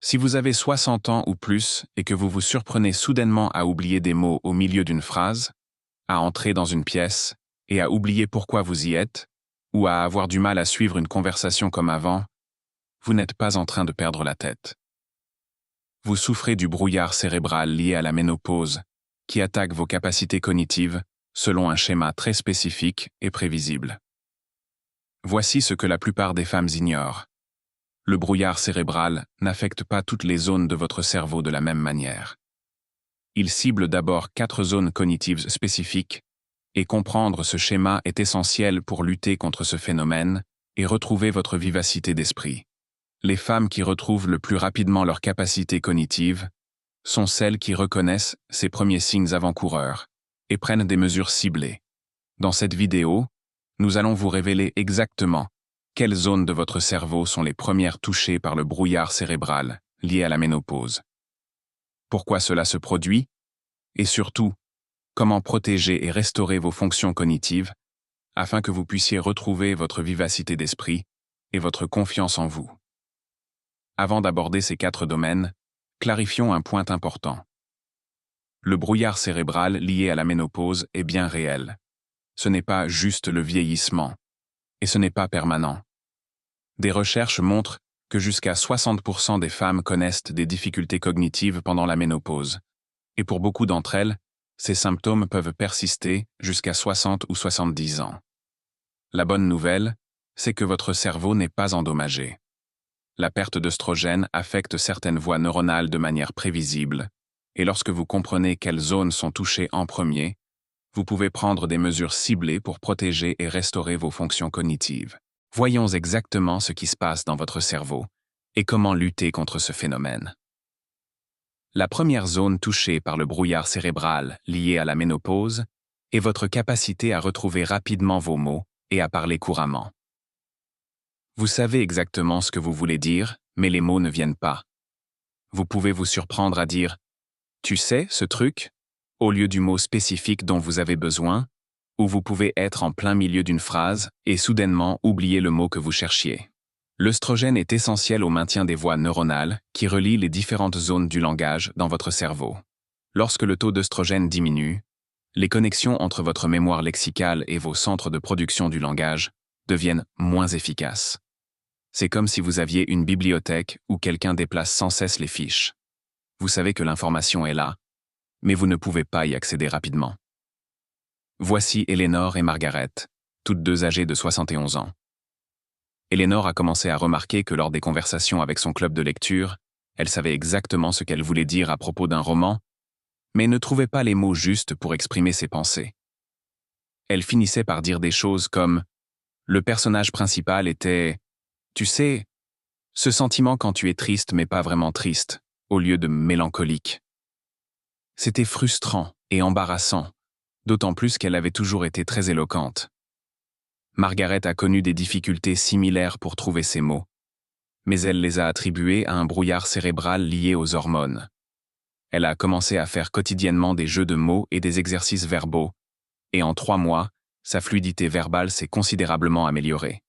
Si vous avez 60 ans ou plus et que vous vous surprenez soudainement à oublier des mots au milieu d'une phrase, à entrer dans une pièce et à oublier pourquoi vous y êtes, ou à avoir du mal à suivre une conversation comme avant, vous n'êtes pas en train de perdre la tête. Vous souffrez du brouillard cérébral lié à la ménopause, qui attaque vos capacités cognitives selon un schéma très spécifique et prévisible. Voici ce que la plupart des femmes ignorent. Le brouillard cérébral n'affecte pas toutes les zones de votre cerveau de la même manière. Il cible d'abord 4 zones cognitives spécifiques, et comprendre ce schéma est essentiel pour lutter contre ce phénomène et retrouver votre vivacité d'esprit. Les femmes qui retrouvent le plus rapidement leur capacité cognitive sont celles qui reconnaissent ces premiers signes avant-coureurs et prennent des mesures ciblées. Dans cette vidéo, nous allons vous révéler exactement quelles zones de votre cerveau sont les premières touchées par le brouillard cérébral lié à la ménopause. Pourquoi cela se produit? Et surtout, comment protéger et restaurer vos fonctions cognitives afin que vous puissiez retrouver votre vivacité d'esprit et votre confiance en vous. Avant d'aborder ces 4 domaines, clarifions un point important. Le brouillard cérébral lié à la ménopause est bien réel. Ce n'est pas juste le vieillissement, et ce n'est pas permanent. Des recherches montrent que jusqu'à 60% des femmes connaissent des difficultés cognitives pendant la ménopause, et pour beaucoup d'entre elles, ces symptômes peuvent persister jusqu'à 60 ou 70 ans. La bonne nouvelle, c'est que votre cerveau n'est pas endommagé. La perte d'œstrogène affecte certaines voies neuronales de manière prévisible, et lorsque vous comprenez quelles zones sont touchées en premier, vous pouvez prendre des mesures ciblées pour protéger et restaurer vos fonctions cognitives. Voyons exactement ce qui se passe dans votre cerveau et comment lutter contre ce phénomène. La première zone touchée par le brouillard cérébral lié à la ménopause est votre capacité à retrouver rapidement vos mots et à parler couramment. Vous savez exactement ce que vous voulez dire, mais les mots ne viennent pas. Vous pouvez vous surprendre à dire « tu sais, ce truc » au lieu du mot spécifique dont vous avez besoin, ou vous pouvez être en plein milieu d'une phrase et soudainement oublier le mot que vous cherchiez. L'œstrogène est essentiel au maintien des voies neuronales qui relient les différentes zones du langage dans votre cerveau. Lorsque le taux d'œstrogène diminue, les connexions entre votre mémoire lexicale et vos centres de production du langage deviennent moins efficaces. C'est comme si vous aviez une bibliothèque où quelqu'un déplace sans cesse les fiches. Vous savez que l'information est là, mais vous ne pouvez pas y accéder rapidement. Voici Eleanor et Margaret, toutes deux âgées de 71 ans. Eleanor a commencé à remarquer que lors des conversations avec son club de lecture, elle savait exactement ce qu'elle voulait dire à propos d'un roman, mais ne trouvait pas les mots justes pour exprimer ses pensées. Elle finissait par dire des choses comme « Le personnage principal était, tu sais, ce sentiment quand tu es triste mais pas vraiment triste, au lieu de mélancolique. » C'était frustrant et embarrassant, d'autant plus qu'elle avait toujours été très éloquente. Margaret a connu des difficultés similaires pour trouver ces mots, mais elle les a attribués à un brouillard cérébral lié aux hormones. Elle a commencé à faire quotidiennement des jeux de mots et des exercices verbaux, et en 3 mois, sa fluidité verbale s'est considérablement améliorée.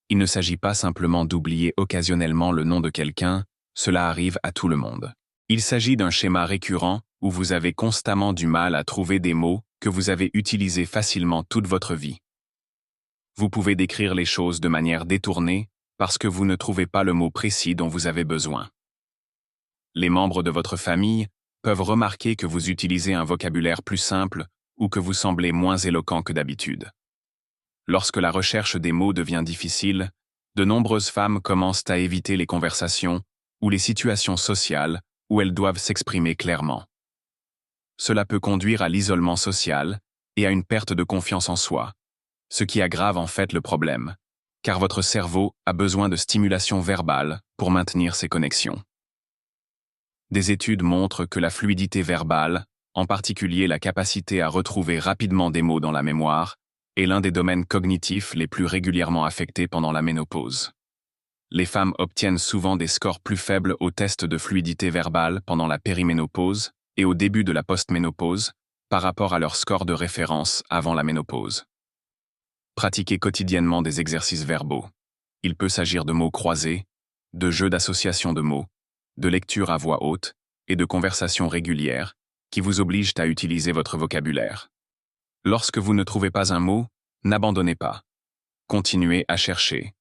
Il ne s'agit pas simplement d'oublier occasionnellement le nom de quelqu'un, cela arrive à tout le monde. Il s'agit d'un schéma récurrent où vous avez constamment du mal à trouver des mots que vous avez utilisés facilement toute votre vie. Vous pouvez décrire les choses de manière détournée parce que vous ne trouvez pas le mot précis dont vous avez besoin. Les membres de votre famille peuvent remarquer que vous utilisez un vocabulaire plus simple ou que vous semblez moins éloquent que d'habitude. Lorsque la recherche des mots devient difficile, de nombreuses femmes commencent à éviter les conversations ou les situations sociales où elles doivent s'exprimer clairement. Cela peut conduire à l'isolement social et à une perte de confiance en soi, ce qui aggrave en fait le problème, car votre cerveau a besoin de stimulation verbale pour maintenir ses connexions. Des études montrent que la fluidité verbale, en particulier la capacité à retrouver rapidement des mots dans la mémoire, est l'un des domaines cognitifs les plus régulièrement affectés pendant la ménopause. Les femmes obtiennent souvent des scores plus faibles aux tests de fluidité verbale pendant la périménopause et au début de la postménopause par rapport à leur score de référence avant la ménopause. Pratiquez quotidiennement des exercices verbaux. Il peut s'agir de mots croisés, de jeux d'association de mots, de lecture à voix haute et de conversations régulières qui vous obligent à utiliser votre vocabulaire. Lorsque vous ne trouvez pas un mot, n'abandonnez pas. Continuez à chercher,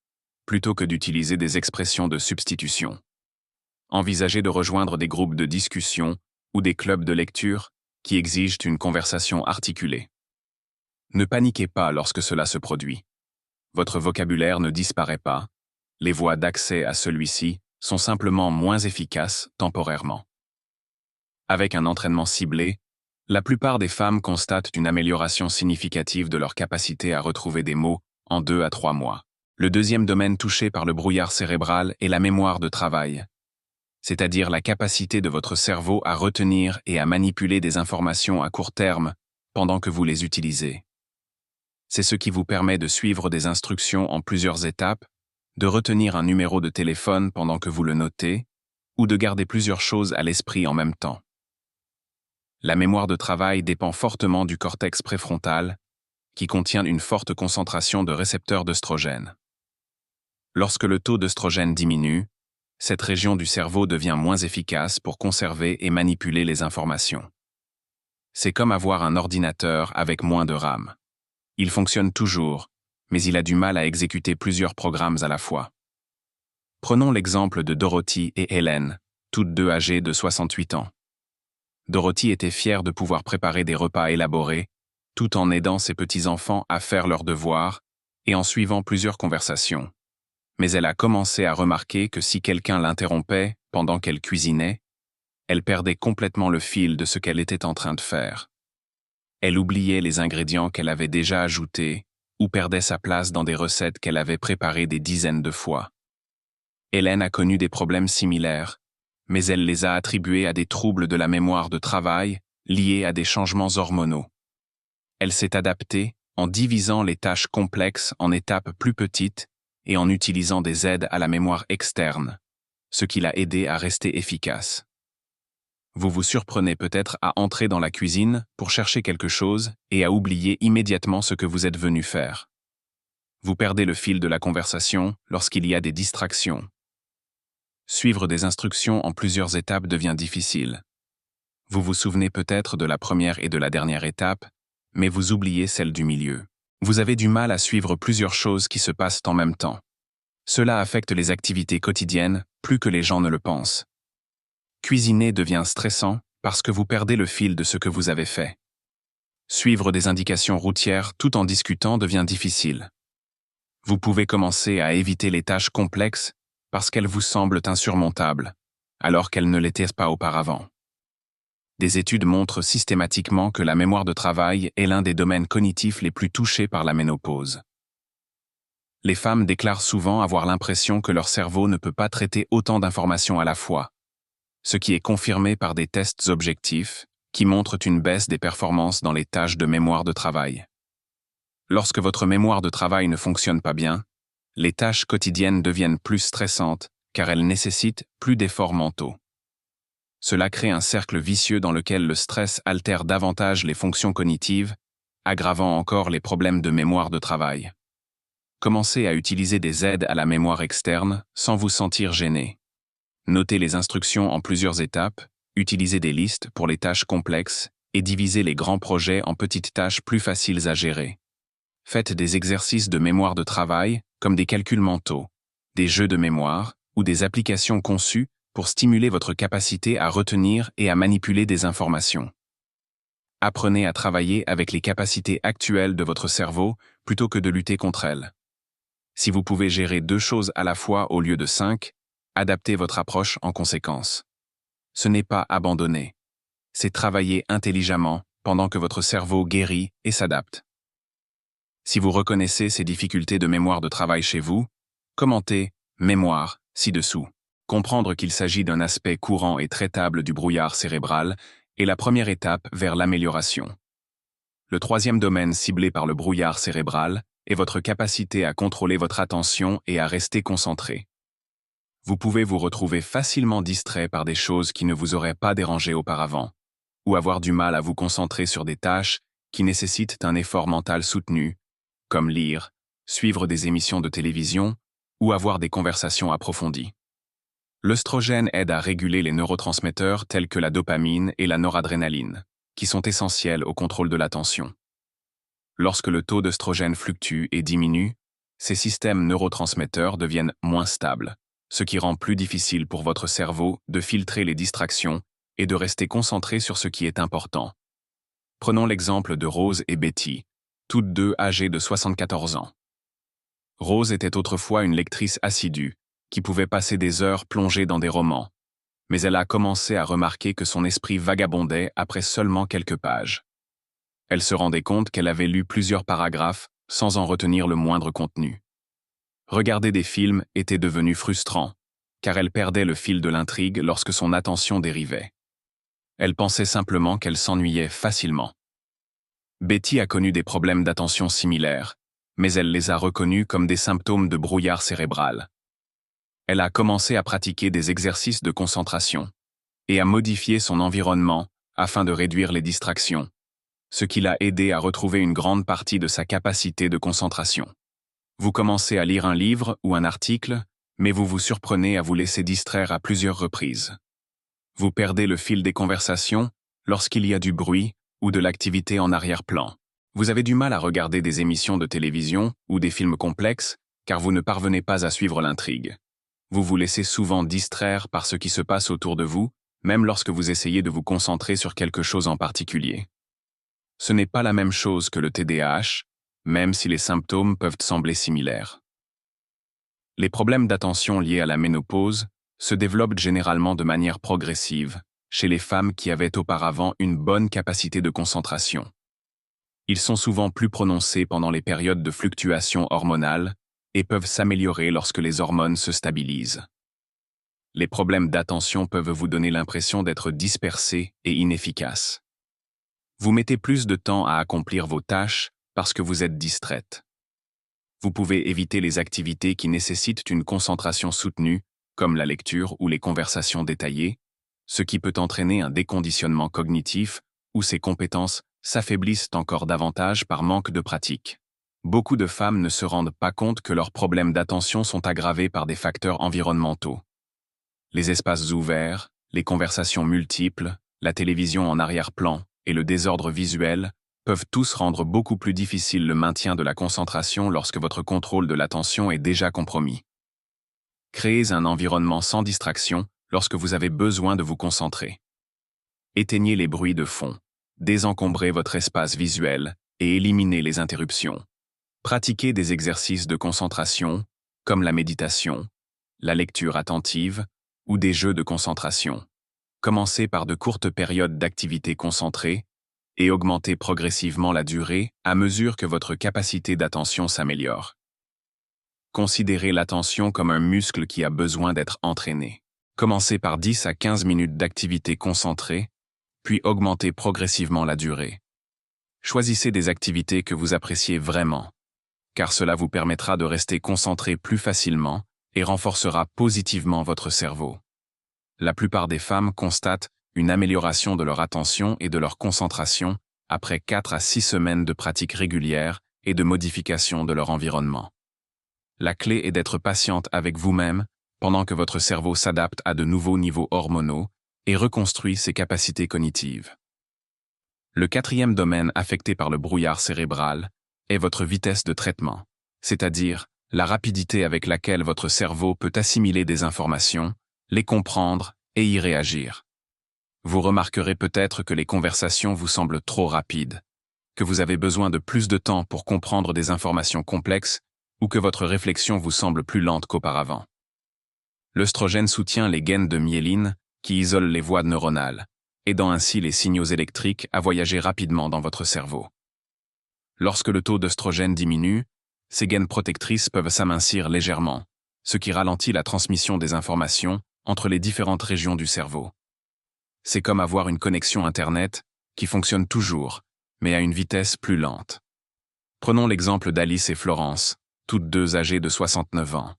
plutôt que d'utiliser des expressions de substitution. Envisagez de rejoindre des groupes de discussion ou des clubs de lecture qui exigent une conversation articulée. Ne paniquez pas lorsque cela se produit. Votre vocabulaire ne disparaît pas, les voies d'accès à celui-ci sont simplement moins efficaces temporairement. Avec un entraînement ciblé, la plupart des femmes constatent une amélioration significative de leur capacité à retrouver des mots en 2 à 3 mois. Le deuxième domaine touché par le brouillard cérébral est la mémoire de travail, c'est-à-dire la capacité de votre cerveau à retenir et à manipuler des informations à court terme pendant que vous les utilisez. C'est ce qui vous permet de suivre des instructions en plusieurs étapes, de retenir un numéro de téléphone pendant que vous le notez, ou de garder plusieurs choses à l'esprit en même temps. La mémoire de travail dépend fortement du cortex préfrontal, qui contient une forte concentration de récepteurs d'œstrogène. Lorsque le taux d'œstrogène diminue, cette région du cerveau devient moins efficace pour conserver et manipuler les informations. C'est comme avoir un ordinateur avec moins de RAM. Il fonctionne toujours, mais il a du mal à exécuter plusieurs programmes à la fois. Prenons l'exemple de Dorothy et Hélène, toutes deux âgées de 68 ans. Dorothy était fière de pouvoir préparer des repas élaborés, tout en aidant ses petits-enfants à faire leurs devoirs et en suivant plusieurs conversations. Mais elle a commencé à remarquer que si quelqu'un l'interrompait pendant qu'elle cuisinait, elle perdait complètement le fil de ce qu'elle était en train de faire. Elle oubliait les ingrédients qu'elle avait déjà ajoutés ou perdait sa place dans des recettes qu'elle avait préparées des dizaines de fois. Hélène a connu des problèmes similaires, mais elle les a attribués à des troubles de la mémoire de travail liés à des changements hormonaux. Elle s'est adaptée en divisant les tâches complexes en étapes plus petites et en utilisant des aides à la mémoire externe, ce qui l'a aidée à rester efficace. Vous vous surprenez peut-être à entrer dans la cuisine pour chercher quelque chose et à oublier immédiatement ce que vous êtes venu faire. Vous perdez le fil de la conversation lorsqu'il y a des distractions. Suivre des instructions en plusieurs étapes devient difficile. Vous vous souvenez peut-être de la première et de la dernière étape, mais vous oubliez celle du milieu. Vous avez du mal à suivre plusieurs choses qui se passent en même temps. Cela affecte les activités quotidiennes plus que les gens ne le pensent. Cuisiner devient stressant parce que vous perdez le fil de ce que vous avez fait. Suivre des indications routières tout en discutant devient difficile. Vous pouvez commencer à éviter les tâches complexes parce qu'elles vous semblent insurmontables, alors qu'elles ne l'étaient pas auparavant. Des études montrent systématiquement que la mémoire de travail est l'un des domaines cognitifs les plus touchés par la ménopause. Les femmes déclarent souvent avoir l'impression que leur cerveau ne peut pas traiter autant d'informations à la fois, ce qui est confirmé par des tests objectifs qui montrent une baisse des performances dans les tâches de mémoire de travail. Lorsque votre mémoire de travail ne fonctionne pas bien, les tâches quotidiennes deviennent plus stressantes car elles nécessitent plus d'efforts mentaux. Cela crée un cercle vicieux dans lequel le stress altère davantage les fonctions cognitives, aggravant encore les problèmes de mémoire de travail. Commencez à utiliser des aides à la mémoire externe sans vous sentir gêné. Notez les instructions en plusieurs étapes, utilisez des listes pour les tâches complexes et divisez les grands projets en petites tâches plus faciles à gérer. Faites des exercices de mémoire de travail comme des calculs mentaux, des jeux de mémoire ou des applications conçues pour stimuler votre capacité à retenir et à manipuler des informations. Apprenez à travailler avec les capacités actuelles de votre cerveau plutôt que de lutter contre elles. Si vous pouvez gérer 2 choses à la fois au lieu de 5, adaptez votre approche en conséquence. Ce n'est pas abandonner. C'est travailler intelligemment pendant que votre cerveau guérit et s'adapte. Si vous reconnaissez ces difficultés de mémoire de travail chez vous, commentez « mémoire » ci-dessous. Comprendre qu'il s'agit d'un aspect courant et traitable du brouillard cérébral est la première étape vers l'amélioration. Le troisième domaine ciblé par le brouillard cérébral est votre capacité à contrôler votre attention et à rester concentré. Vous pouvez vous retrouver facilement distrait par des choses qui ne vous auraient pas dérangé auparavant, ou avoir du mal à vous concentrer sur des tâches qui nécessitent un effort mental soutenu, comme lire, suivre des émissions de télévision ou avoir des conversations approfondies. L'œstrogène aide à réguler les neurotransmetteurs tels que la dopamine et la noradrénaline, qui sont essentiels au contrôle de l'attention. Lorsque le taux d'œstrogène fluctue et diminue, ces systèmes neurotransmetteurs deviennent moins stables, ce qui rend plus difficile pour votre cerveau de filtrer les distractions et de rester concentré sur ce qui est important. Prenons l'exemple de Rose et Betty, toutes deux âgées de 74 ans. Rose était autrefois une lectrice assidue, qui pouvait passer des heures plongée dans des romans, mais elle a commencé à remarquer que son esprit vagabondait après seulement quelques pages. Elle se rendait compte qu'elle avait lu plusieurs paragraphes sans en retenir le moindre contenu. Regarder des films était devenu frustrant, car elle perdait le fil de l'intrigue lorsque son attention dérivait. Elle pensait simplement qu'elle s'ennuyait facilement. Betty a connu des problèmes d'attention similaires, mais elle les a reconnus comme des symptômes de brouillard cérébral. Elle a commencé à pratiquer des exercices de concentration et à modifier son environnement afin de réduire les distractions, ce qui l'a aidé à retrouver une grande partie de sa capacité de concentration. Vous commencez à lire un livre ou un article, mais vous vous surprenez à vous laisser distraire à plusieurs reprises. Vous perdez le fil des conversations lorsqu'il y a du bruit ou de l'activité en arrière-plan. Vous avez du mal à regarder des émissions de télévision ou des films complexes car vous ne parvenez pas à suivre l'intrigue. Vous vous laissez souvent distraire par ce qui se passe autour de vous, même lorsque vous essayez de vous concentrer sur quelque chose en particulier. Ce n'est pas la même chose que le TDAH, même si les symptômes peuvent sembler similaires. Les problèmes d'attention liés à la ménopause se développent généralement de manière progressive chez les femmes qui avaient auparavant une bonne capacité de concentration. Ils sont souvent plus prononcés pendant les périodes de fluctuations hormonales et peuvent s'améliorer lorsque les hormones se stabilisent. Les problèmes d'attention peuvent vous donner l'impression d'être dispersé et inefficace. Vous mettez plus de temps à accomplir vos tâches parce que vous êtes distraite. Vous pouvez éviter les activités qui nécessitent une concentration soutenue, comme la lecture ou les conversations détaillées, ce qui peut entraîner un déconditionnement cognitif où ces compétences s'affaiblissent encore davantage par manque de pratique. Beaucoup de femmes ne se rendent pas compte que leurs problèmes d'attention sont aggravés par des facteurs environnementaux. Les espaces ouverts, les conversations multiples, la télévision en arrière-plan et le désordre visuel peuvent tous rendre beaucoup plus difficile le maintien de la concentration lorsque votre contrôle de l'attention est déjà compromis. Créez un environnement sans distraction lorsque vous avez besoin de vous concentrer. Éteignez les bruits de fond, désencombrez votre espace visuel et éliminez les interruptions. Pratiquez des exercices de concentration, comme la méditation, la lecture attentive ou des jeux de concentration. Commencez par de courtes périodes d'activité concentrée et augmentez progressivement la durée à mesure que votre capacité d'attention s'améliore. Considérez l'attention comme un muscle qui a besoin d'être entraîné. Commencez par 10 à 15 minutes d'activité concentrée, puis augmentez progressivement la durée. Choisissez des activités que vous appréciez vraiment, car cela vous permettra de rester concentré plus facilement et renforcera positivement votre cerveau. La plupart des femmes constatent une amélioration de leur attention et de leur concentration après 4 à 6 semaines de pratique régulière et de modification de leur environnement. La clé est d'être patiente avec vous-même pendant que votre cerveau s'adapte à de nouveaux niveaux hormonaux et reconstruit ses capacités cognitives. Le quatrième domaine affecté par le brouillard cérébral est votre vitesse de traitement, c'est-à-dire la rapidité avec laquelle votre cerveau peut assimiler des informations, les comprendre et y réagir. Vous remarquerez peut-être que les conversations vous semblent trop rapides, que vous avez besoin de plus de temps pour comprendre des informations complexes ou que votre réflexion vous semble plus lente qu'auparavant. L'œstrogène soutient les gaines de myéline qui isolent les voies neuronales, aidant ainsi les signaux électriques à voyager rapidement dans votre cerveau. Lorsque le taux d'œstrogène diminue, ces gaines protectrices peuvent s'amincir légèrement, ce qui ralentit la transmission des informations entre les différentes régions du cerveau. C'est comme avoir une connexion Internet qui fonctionne toujours, mais à une vitesse plus lente. Prenons l'exemple d'Alice et Florence, toutes deux âgées de 69 ans.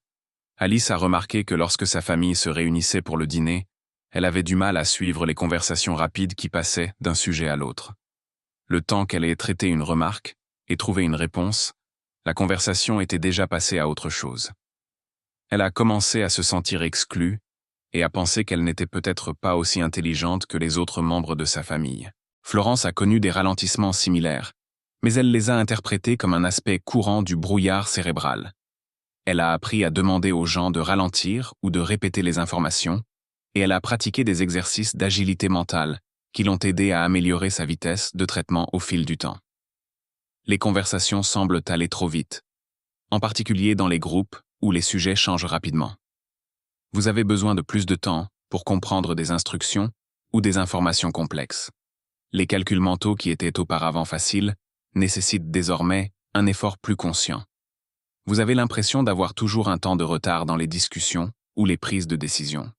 Alice a remarqué que lorsque sa famille se réunissait pour le dîner, elle avait du mal à suivre les conversations rapides qui passaient d'un sujet à l'autre. Le temps qu'elle ait traité une remarque et trouvé une réponse, la conversation était déjà passée à autre chose. Elle a commencé à se sentir exclue et a pensé qu'elle n'était peut-être pas aussi intelligente que les autres membres de sa famille. Florence a connu des ralentissements similaires, mais elle les a interprétés comme un aspect courant du brouillard cérébral. Elle a appris à demander aux gens de ralentir ou de répéter les informations, et elle a pratiqué des exercices d'agilité mentale qui l'ont aidé à améliorer sa vitesse de traitement au fil du temps. Les conversations semblent aller trop vite, en particulier dans les groupes où les sujets changent rapidement. Vous avez besoin de plus de temps pour comprendre des instructions ou des informations complexes. Les calculs mentaux qui étaient auparavant faciles nécessitent désormais un effort plus conscient. Vous avez l'impression d'avoir toujours un temps de retard dans les discussions ou les prises de décision.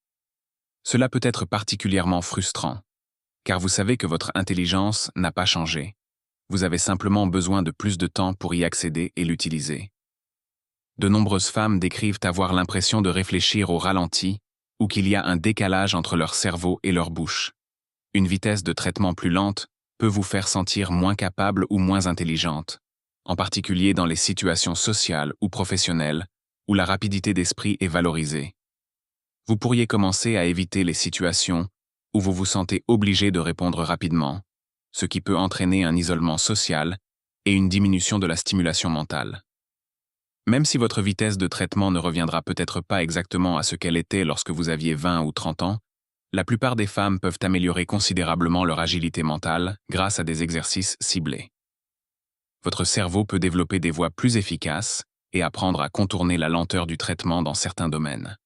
Cela peut être particulièrement frustrant, car vous savez que votre intelligence n'a pas changé. Vous avez simplement besoin de plus de temps pour y accéder et l'utiliser. De nombreuses femmes décrivent avoir l'impression de réfléchir au ralenti ou qu'il y a un décalage entre leur cerveau et leur bouche. Une vitesse de traitement plus lente peut vous faire sentir moins capable ou moins intelligente, en particulier dans les situations sociales ou professionnelles où la rapidité d'esprit est valorisée. Vous pourriez commencer à éviter les situations où vous vous sentez obligé de répondre rapidement, ce qui peut entraîner un isolement social et une diminution de la stimulation mentale. Même si votre vitesse de traitement ne reviendra peut-être pas exactement à ce qu'elle était lorsque vous aviez 20 ou 30 ans, la plupart des femmes peuvent améliorer considérablement leur agilité mentale grâce à des exercices ciblés. Votre cerveau peut développer des voies plus efficaces et apprendre à contourner la lenteur du traitement dans certains domaines.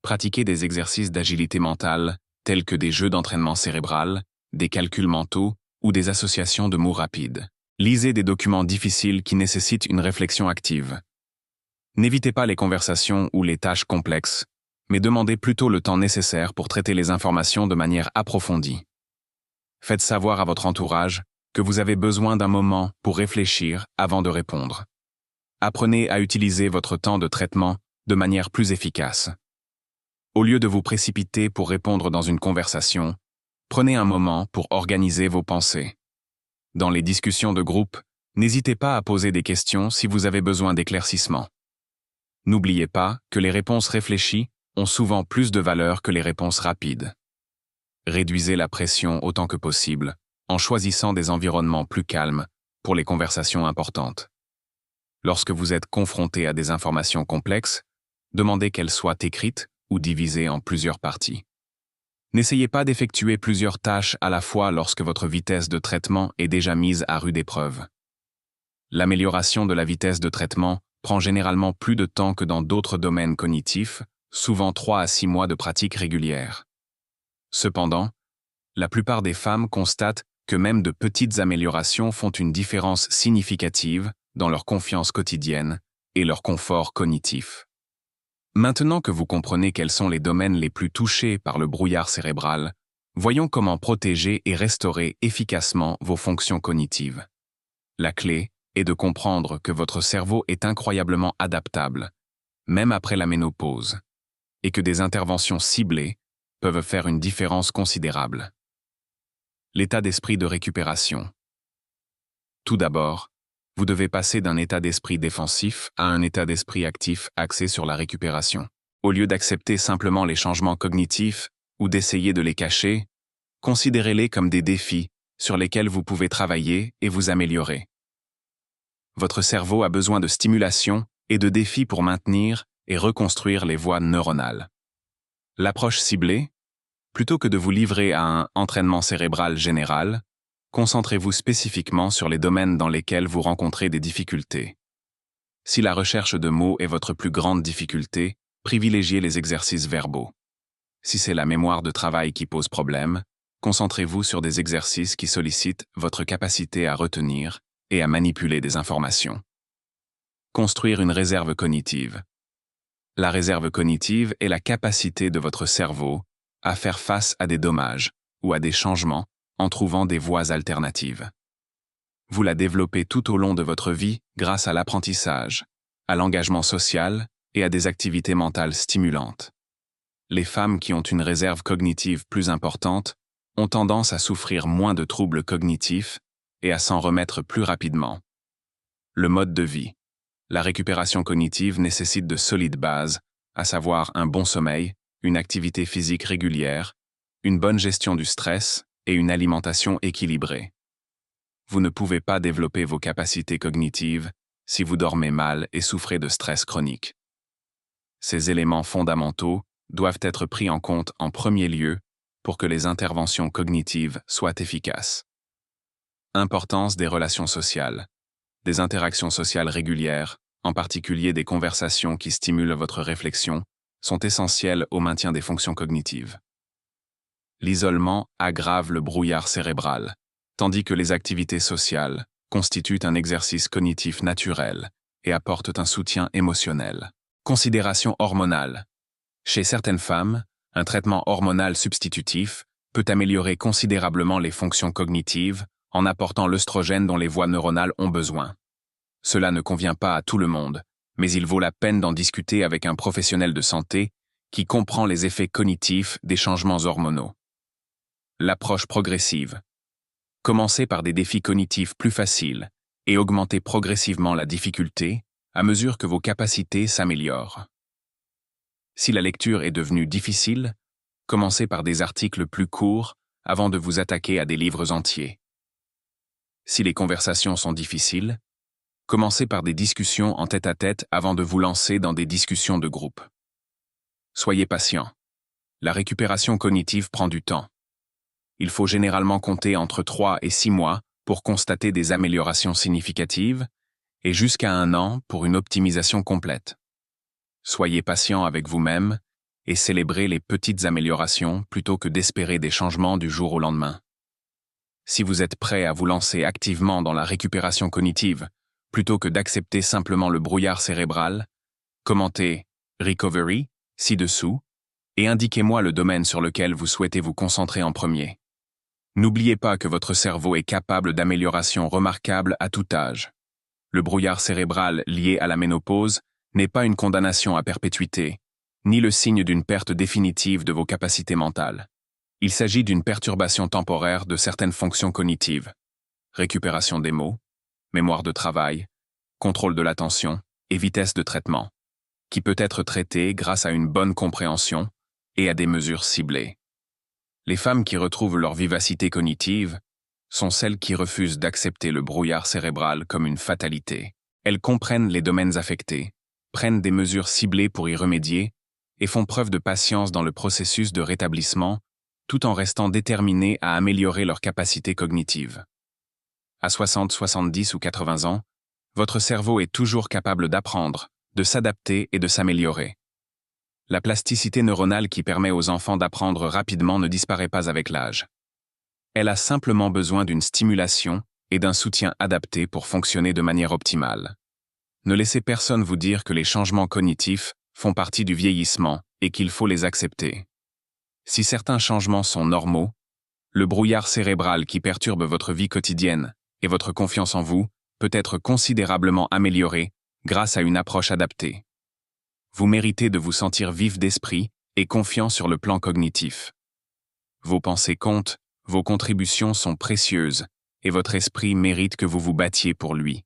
Pratiquez des exercices d'agilité mentale, tels que des jeux d'entraînement cérébral, des calculs mentaux ou des associations de mots rapides. Lisez des documents difficiles qui nécessitent une réflexion active. N'évitez pas les conversations ou les tâches complexes, mais demandez plutôt le temps nécessaire pour traiter les informations de manière approfondie. Faites savoir à votre entourage que vous avez besoin d'un moment pour réfléchir avant de répondre. Apprenez à utiliser votre temps de traitement de manière plus efficace. Au lieu de vous précipiter pour répondre dans une conversation, prenez un moment pour organiser vos pensées. Dans les discussions de groupe, n'hésitez pas à poser des questions si vous avez besoin d'éclaircissement. N'oubliez pas que les réponses réfléchies ont souvent plus de valeur que les réponses rapides. Réduisez la pression autant que possible en choisissant des environnements plus calmes pour les conversations importantes. Lorsque vous êtes confronté à des informations complexes, demandez qu'elles soient écrites ou divisées en plusieurs parties. N'essayez pas d'effectuer plusieurs tâches à la fois lorsque votre vitesse de traitement est déjà mise à rude épreuve. L'amélioration de la vitesse de traitement prend généralement plus de temps que dans d'autres domaines cognitifs, souvent 3 à 6 mois de pratique régulière. Cependant, la plupart des femmes constatent que même de petites améliorations font une différence significative dans leur confiance quotidienne et leur confort cognitif. Maintenant que vous comprenez quels sont les domaines les plus touchés par le brouillard cérébral, voyons comment protéger et restaurer efficacement vos fonctions cognitives. La clé est de comprendre que votre cerveau est incroyablement adaptable, même après la ménopause, et que des interventions ciblées peuvent faire une différence considérable. L'état d'esprit de récupération. Tout d'abord, vous devez passer d'un état d'esprit défensif à un état d'esprit actif axé sur la récupération. Au lieu d'accepter simplement les changements cognitifs ou d'essayer de les cacher, considérez-les comme des défis sur lesquels vous pouvez travailler et vous améliorer. Votre cerveau a besoin de stimulation et de défis pour maintenir et reconstruire les voies neuronales. L'approche ciblée, plutôt que de vous livrer à un entraînement cérébral général, concentrez-vous spécifiquement sur les domaines dans lesquels vous rencontrez des difficultés. Si la recherche de mots est votre plus grande difficulté, privilégiez les exercices verbaux. Si c'est la mémoire de travail qui pose problème, concentrez-vous sur des exercices qui sollicitent votre capacité à retenir et à manipuler des informations. Construire une réserve cognitive. La réserve cognitive est la capacité de votre cerveau à faire face à des dommages ou à des changements en trouvant des voies alternatives. Vous la développez tout au long de votre vie grâce à l'apprentissage, à l'engagement social et à des activités mentales stimulantes. Les femmes qui ont une réserve cognitive plus importante ont tendance à souffrir moins de troubles cognitifs et à s'en remettre plus rapidement. Le mode de vie. La récupération cognitive nécessite de solides bases, à savoir un bon sommeil, une activité physique régulière, une bonne gestion du stress et une alimentation équilibrée. Vous ne pouvez pas développer vos capacités cognitives si vous dormez mal et souffrez de stress chronique. Ces éléments fondamentaux doivent être pris en compte en premier lieu pour que les interventions cognitives soient efficaces. Importance des relations sociales. Des interactions sociales régulières, en particulier des conversations qui stimulent votre réflexion, sont essentielles au maintien des fonctions cognitives. L'isolement aggrave le brouillard cérébral, tandis que les activités sociales constituent un exercice cognitif naturel et apportent un soutien émotionnel. Considération hormonale. Chez certaines femmes, un traitement hormonal substitutif peut améliorer considérablement les fonctions cognitives en apportant l'œstrogène dont les voies neuronales ont besoin. Cela ne convient pas à tout le monde, mais il vaut la peine d'en discuter avec un professionnel de santé qui comprend les effets cognitifs des changements hormonaux. L'approche progressive. Commencez par des défis cognitifs plus faciles et augmentez progressivement la difficulté à mesure que vos capacités s'améliorent. Si la lecture est devenue difficile, commencez par des articles plus courts avant de vous attaquer à des livres entiers. Si les conversations sont difficiles, commencez par des discussions en tête-à-tête avant de vous lancer dans des discussions de groupe. Soyez patient. La récupération cognitive prend du temps. Il faut généralement compter entre 3 et 6 mois pour constater des améliorations significatives et jusqu'à 1 an pour une optimisation complète. Soyez patient avec vous-même et célébrez les petites améliorations plutôt que d'espérer des changements du jour au lendemain. Si vous êtes prêt à vous lancer activement dans la récupération cognitive, plutôt que d'accepter simplement le brouillard cérébral, commentez « Recovery » ci-dessous et indiquez-moi le domaine sur lequel vous souhaitez vous concentrer en premier. N'oubliez pas que votre cerveau est capable d'améliorations remarquables à tout âge. Le brouillard cérébral lié à la ménopause n'est pas une condamnation à perpétuité, ni le signe d'une perte définitive de vos capacités mentales. Il s'agit d'une perturbation temporaire de certaines fonctions cognitives, récupération des mots, mémoire de travail, contrôle de l'attention et vitesse de traitement, qui peut être traitée grâce à une bonne compréhension et à des mesures ciblées. Les femmes qui retrouvent leur vivacité cognitive sont celles qui refusent d'accepter le brouillard cérébral comme une fatalité. Elles comprennent les domaines affectés, prennent des mesures ciblées pour y remédier et font preuve de patience dans le processus de rétablissement tout en restant déterminées à améliorer leurs capacités cognitives. À 60, 70 ou 80 ans, votre cerveau est toujours capable d'apprendre, de s'adapter et de s'améliorer. La plasticité neuronale qui permet aux enfants d'apprendre rapidement ne disparaît pas avec l'âge. Elle a simplement besoin d'une stimulation et d'un soutien adapté pour fonctionner de manière optimale. Ne laissez personne vous dire que les changements cognitifs font partie du vieillissement et qu'il faut les accepter. Si certains changements sont normaux, le brouillard cérébral qui perturbe votre vie quotidienne et votre confiance en vous peut être considérablement amélioré grâce à une approche adaptée. Vous méritez de vous sentir vif d'esprit et confiant sur le plan cognitif. Vos pensées comptent, vos contributions sont précieuses et votre esprit mérite que vous vous battiez pour lui.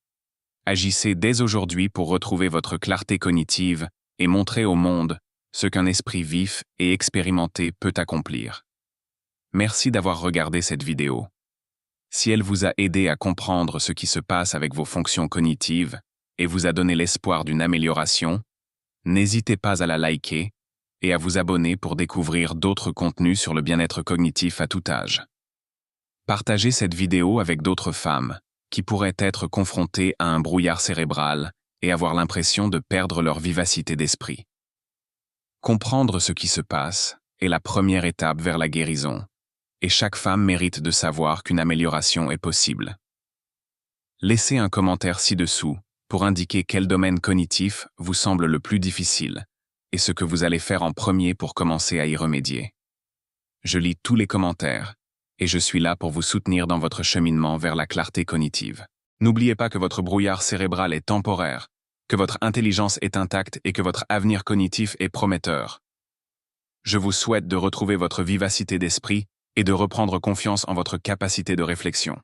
Agissez dès aujourd'hui pour retrouver votre clarté cognitive et montrer au monde ce qu'un esprit vif et expérimenté peut accomplir. Merci d'avoir regardé cette vidéo. Si elle vous a aidé à comprendre ce qui se passe avec vos fonctions cognitives et vous a donné l'espoir d'une amélioration, n'hésitez pas à la liker et à vous abonner pour découvrir d'autres contenus sur le bien-être cognitif à tout âge. Partagez cette vidéo avec d'autres femmes qui pourraient être confrontées à un brouillard cérébral et avoir l'impression de perdre leur vivacité d'esprit. Comprendre ce qui se passe est la première étape vers la guérison, et chaque femme mérite de savoir qu'une amélioration est possible. Laissez un commentaire ci-dessous pour indiquer quel domaine cognitif vous semble le plus difficile et ce que vous allez faire en premier pour commencer à y remédier. Je lis tous les commentaires et je suis là pour vous soutenir dans votre cheminement vers la clarté cognitive. N'oubliez pas que votre brouillard cérébral est temporaire, que votre intelligence est intacte et que votre avenir cognitif est prometteur. Je vous souhaite de retrouver votre vivacité d'esprit et de reprendre confiance en votre capacité de réflexion.